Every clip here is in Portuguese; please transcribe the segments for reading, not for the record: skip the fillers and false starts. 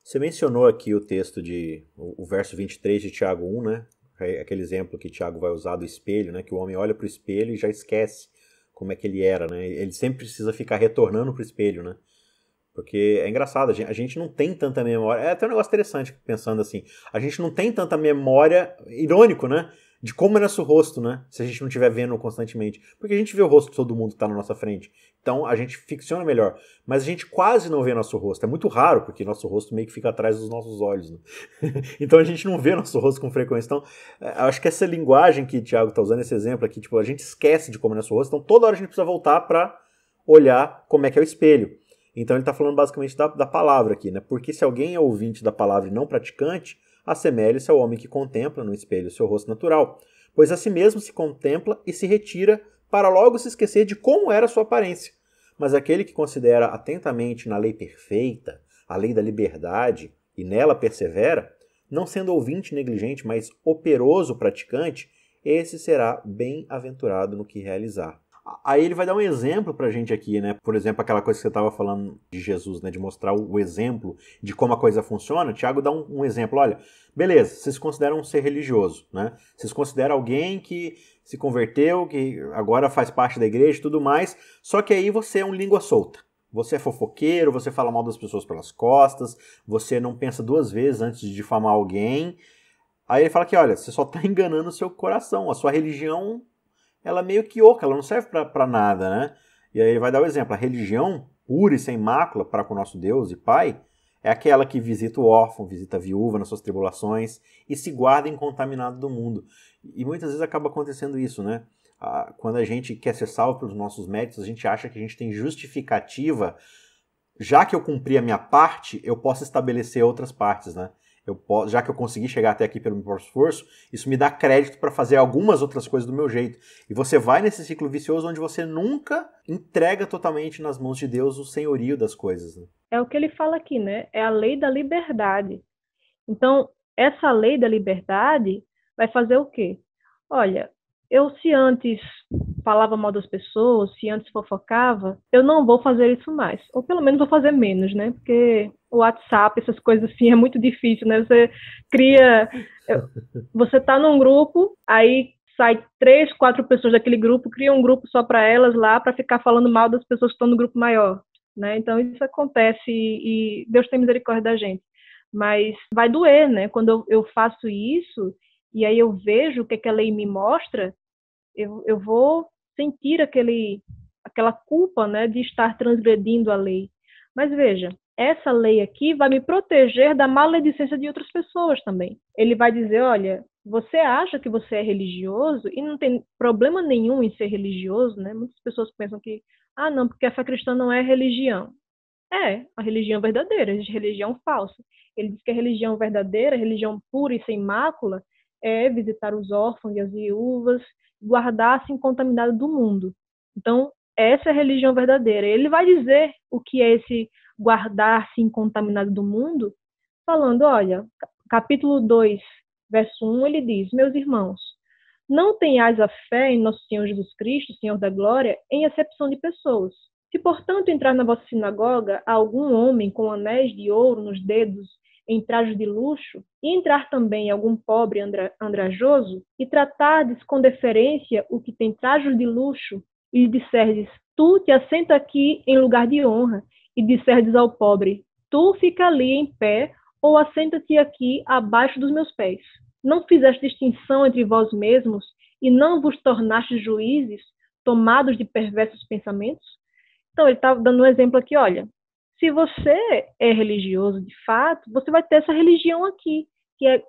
Você mencionou aqui o texto o verso 23 de Tiago 1, né? Aquele exemplo que Tiago vai usar do espelho, né? Que o homem olha para o espelho e já esquece como é que ele era, né? Ele sempre precisa ficar retornando para o espelho, né? Porque é engraçado, a gente não tem tanta memória. É até um negócio interessante pensando assim. A gente não tem tanta memória, irônico, né? De como é nosso rosto, né? Se a gente não estiver vendo constantemente. Porque a gente vê o rosto de todo mundo que está na nossa frente. Então a gente ficciona melhor. Mas a gente quase não vê nosso rosto. É muito raro, porque nosso rosto meio que fica atrás dos nossos olhos, né? Então a gente não vê nosso rosto com frequência. Então, acho que essa linguagem que o Thiago está usando, esse exemplo aqui, tipo, a gente esquece de como é nosso rosto. Então toda hora a gente precisa voltar para olhar como é que é o espelho. Então ele está falando basicamente da palavra aqui, né? Porque se alguém é ouvinte da palavra e não praticante, assemelha-se ao homem que contempla no espelho o seu rosto natural, pois a si mesmo se contempla e se retira para logo se esquecer de como era a sua aparência. Mas aquele que considera atentamente na lei perfeita, a lei da liberdade, e nela persevera, não sendo ouvinte negligente, mas operoso praticante, esse será bem-aventurado no que realizar. Aí ele vai dar um exemplo pra gente aqui, né? Por exemplo, aquela coisa que você estava falando de Jesus, né? De mostrar o exemplo de como a coisa funciona. Tiago dá um exemplo. Olha, beleza, vocês consideram um ser religioso, né? Vocês consideram alguém que se converteu, que agora faz parte da igreja e tudo mais, só que aí você é um língua solta. Você é fofoqueiro, você fala mal das pessoas pelas costas, você não pensa duas vezes antes de difamar alguém. Aí ele fala que, olha, você só está enganando o seu coração, a sua religião ela é meio que oca, ela não serve para nada, né? E aí ele vai dar o exemplo, a religião pura e sem mácula para com o nosso Deus e Pai é aquela que visita o órfão, visita a viúva nas suas tribulações e se guarda incontaminado do mundo. E muitas vezes acaba acontecendo isso, né? Quando a gente quer ser salvo pelos nossos méritos, a gente acha que a gente tem justificativa. Já que eu cumpri a minha parte, eu posso estabelecer outras partes, né? Já que eu consegui chegar até aqui pelo meu próprio esforço, isso me dá crédito para fazer algumas outras coisas do meu jeito. E você vai nesse ciclo vicioso onde você nunca entrega totalmente nas mãos de Deus o senhorio das coisas. Né? É o que ele fala aqui, né? É a lei da liberdade. Então, essa lei da liberdade vai fazer o quê? Olha, eu se antes falava mal das pessoas, se antes fofocava, eu não vou fazer isso mais. Ou pelo menos vou fazer menos, né? Porque o WhatsApp, essas coisas assim, é muito difícil, né? Você cria... Você tá num grupo, aí sai 3, 4 pessoas daquele grupo, cria um grupo só para elas lá, para ficar falando mal das pessoas que estão no grupo maior, né? Então isso acontece e Deus tem misericórdia da gente. Mas vai doer, né? Quando eu faço isso e aí eu vejo o que a lei me mostra, eu vou sentir aquela culpa, né, de estar transgredindo a lei. Mas veja, essa lei aqui vai me proteger da maledicência de outras pessoas também. Ele vai dizer, olha, você acha que você é religioso e não tem problema nenhum em ser religioso, né? Muitas pessoas pensam que, não, porque a fé cristã não é religião. É, a religião verdadeira, existe religião falsa. Ele diz que a religião verdadeira, a religião pura e sem mácula, é visitar os órfãos e as viúvas, guardar-se incontaminado do mundo. Então, essa é a religião verdadeira. Ele vai dizer o que é esse guardar-se incontaminado do mundo, falando, olha, capítulo 2, verso 1, ele diz, meus irmãos, não tenhais a fé em nosso Senhor Jesus Cristo, Senhor da glória, em acepção de pessoas. Se, portanto, entrar na vossa sinagoga algum homem com anéis de ouro nos dedos em trajes de luxo, e entrar também algum pobre andrajoso, e tratardes com deferência o que tem trajes de luxo, e lhe disserdes, tu te assenta aqui em lugar de honra, e disserdes ao pobre, tu fica ali em pé, ou assenta-te aqui abaixo dos meus pés. Não fizeste distinção entre vós mesmos, e não vos tornastes juízes, tomados de perversos pensamentos? Então, ele está dando um exemplo aqui, olha, se você é religioso de fato, você vai ter essa religião aqui,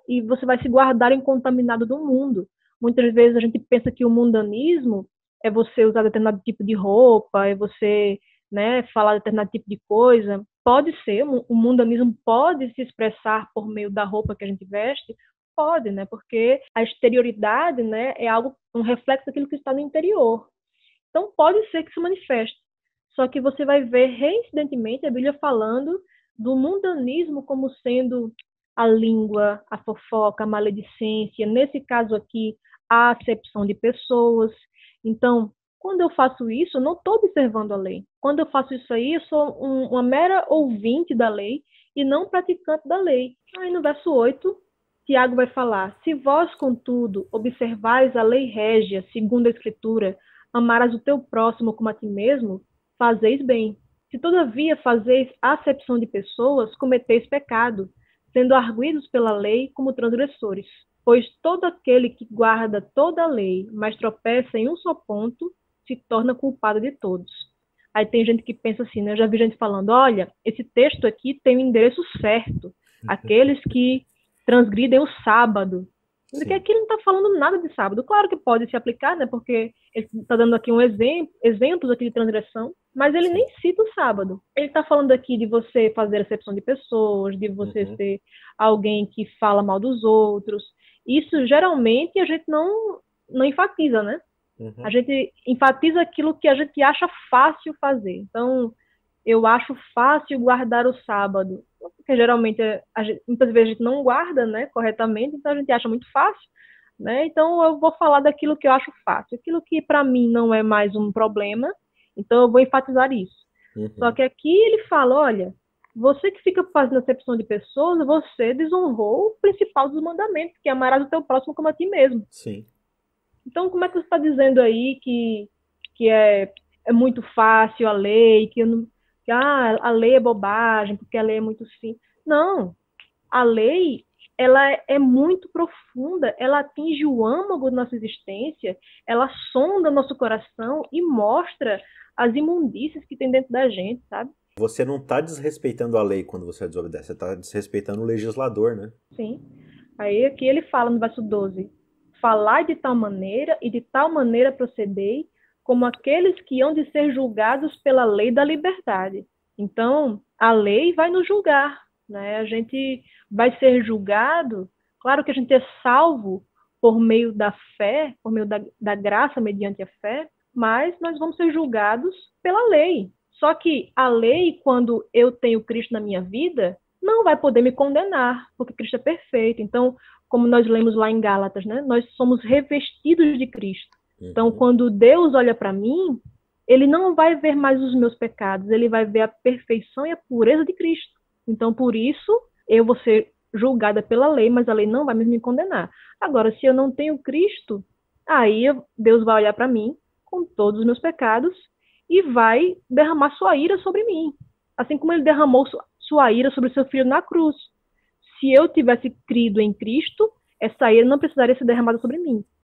e você vai se guardar incontaminado do mundo. Muitas vezes a gente pensa que o mundanismo é você usar determinado tipo de roupa, é você, né, falar determinado tipo de coisa. Pode ser, o mundanismo pode se expressar por meio da roupa que a gente veste, pode, né, porque a exterioridade, né, é algo, um reflexo daquilo que está no interior. Então, pode ser que se manifeste. Só que você vai ver reincidentemente a Bíblia falando do mundanismo como sendo a língua, a fofoca, a maledicência, nesse caso aqui, a acepção de pessoas. Então, quando eu faço isso, eu não estou observando a lei. Quando eu faço isso aí, eu sou uma mera ouvinte da lei e não praticante da lei. Aí no verso 8, Tiago vai falar: se vós, contudo, observais a lei régia, segundo a Escritura, amarás o teu próximo como a ti mesmo, fazeis bem. Se todavia fazeis acepção de pessoas, cometeis pecado, sendo arguidos pela lei como transgressores. Pois todo aquele que guarda toda a lei, mas tropeça em um só ponto, se torna culpado de todos. Aí tem gente que pensa assim, né? Eu já vi gente falando, olha, esse texto aqui tem o endereço certo. Aqueles que transgridem o sábado. Porque aqui ele não está falando nada de sábado. Claro que pode se aplicar, né? Porque ele está dando aqui um exemplos aqui de transgressão, mas ele nem cita o sábado. Ele está falando aqui de você fazer acepção de pessoas, de você ser alguém que fala mal dos outros. Isso geralmente a gente não enfatiza, né? A gente enfatiza aquilo que a gente acha fácil fazer. Então, eu acho fácil guardar o sábado, porque geralmente muitas vezes a gente não guarda, né, corretamente, então a gente acha muito fácil, né? Então eu vou falar daquilo que eu acho fácil, aquilo que para mim não é mais um problema, então eu vou enfatizar isso. Só que aqui ele fala, olha, você que fica fazendo acepção de pessoas, você desonrou o principal dos mandamentos, que é amarás o teu próximo como a ti mesmo. Sim. Então como é que você está dizendo aí que é muito fácil a lei, que a lei é bobagem, porque a lei é muito simples. Não, a lei, ela é muito profunda, ela atinge o âmago da nossa existência, ela sonda nosso coração e mostra as imundícias que tem dentro da gente, sabe? Você não está desrespeitando a lei quando você desobedece, você está desrespeitando o legislador, né? Sim. Aí aqui ele fala no verso 12, falai de tal maneira e de tal maneira procedei, como aqueles que hão de ser julgados pela lei da liberdade. Então, a lei vai nos julgar, né? A gente vai ser julgado, claro que a gente é salvo por meio da fé, por meio da graça mediante a fé, mas nós vamos ser julgados pela lei. Só que a lei, quando eu tenho Cristo na minha vida, não vai poder me condenar, porque Cristo é perfeito. Então, como nós lemos lá em Gálatas, né? Nós somos revestidos de Cristo. Então, quando Deus olha para mim, ele não vai ver mais os meus pecados, ele vai ver a perfeição e a pureza de Cristo. Então, por isso, eu vou ser julgada pela lei, mas a lei não vai me condenar. Agora, se eu não tenho Cristo, aí Deus vai olhar para mim com todos os meus pecados e vai derramar sua ira sobre mim. Assim como ele derramou sua ira sobre o seu filho na cruz. Se eu tivesse crido em Cristo, essa ira não precisaria ser derramada sobre mim.